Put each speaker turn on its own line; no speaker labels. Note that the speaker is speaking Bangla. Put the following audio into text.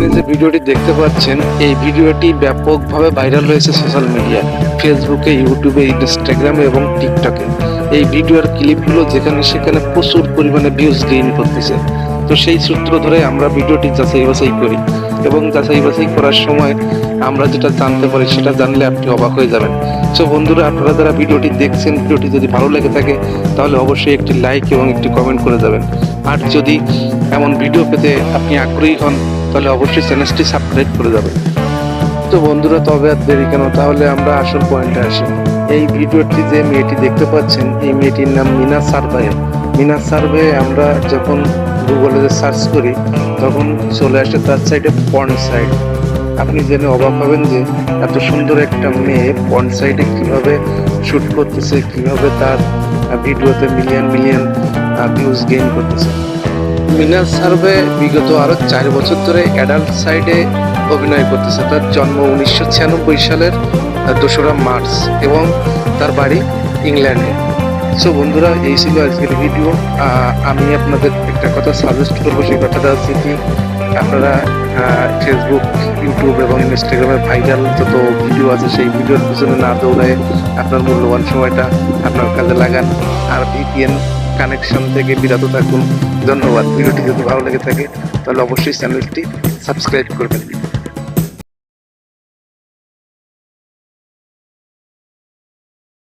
স্ক্রিনে যে ভিডিওটি দেখতে পাচ্ছেন, এই ভিডিওটি ব্যাপকভাবে ভাইরাল হয়েছে সোশ্যাল মিডিয়ায়, ফেসবুকে, ইউটিউবে, ইনস্টাগ্রামে এবং টিকটকে। এই ভিডিওর ক্লিপগুলো যেখানে সেখানে প্রচুর পরিমাণে ভিউজ গেইন করতেছে। তো সেই সূত্র ধরে আমরা ভিডিওটি যাচাই বাছাই করি এবং যাচাই বাছাই করার সময় আমরা যেটা জানতে পারি সেটা জানলে আপনি অবাক হয়ে যাবেন। সো বন্ধুরা, আপনারা যারা ভিডিওটি দেখছেন, ভিডিওটি যদি ভালো লেগে থাকে তাহলে অবশ্যই একটি লাইক এবং একটি কমেন্ট করে যাবেন। আর যদি এমন ভিডিও পেতে আপনি আগ্রহী হন তাহলে অবশ্যই চ্যানেলটি সাবস্ক্রাইব করে যাবেন। তো বন্ধুরা, তবে আর দেরি কেন, তাহলে আমরা আসল পয়েন্টে আসি। এই ভিডিওটি যে মেয়েটি দেখতে পাচ্ছেন, এই মেয়েটির নাম মিনা সারভাই। মিনা সারভাই আমরা যখন গুগলে সার্চ করি তখন চলে আসে তার সাইডে পর্ন সাইড। আপনি জেনে অবাক হবেন যে এত সুন্দর একটা মেয়ে পর্ন সাইডে কিভাবে শুট করতেছে, কিভাবে তার ভিডিওতে মিলিয়ন মিলিয়ন ভিউজ গেইন করতেছে। মিনা সারভাই বিগত আরো 4 বছর ধরে অ্যাডাল্ট সাইডে অভিনয় করতেছে। তার জন্ম 1996 সালের 2রা মার্চ এবং তার বাড়ি ইংল্যান্ডে। সো বন্ধুরা, এই ছিল আজকের ভিডিও। আমি আপনাদের একটা কথা সাজেস্ট করবো, সেই কথাটা হচ্ছে কি, আপনারা ফেসবুক, ইউটিউব এবং ইনস্টাগ্রামে ভাইরাল যত ভিডিও আছে সেই ভিডিওর পিছনে না দৌড়ায় আপনার মূল্যবান সময়টা আপনার কাজে লাগান আর ভিপিএন কানেকশন থেকে বিরত থাকুন। ধন্যবাদ। ভিডিওটি যদি ভালো লেগে থাকে তাহলে অবশ্যই চ্যানেলটি সাবস্ক্রাইব করবেন।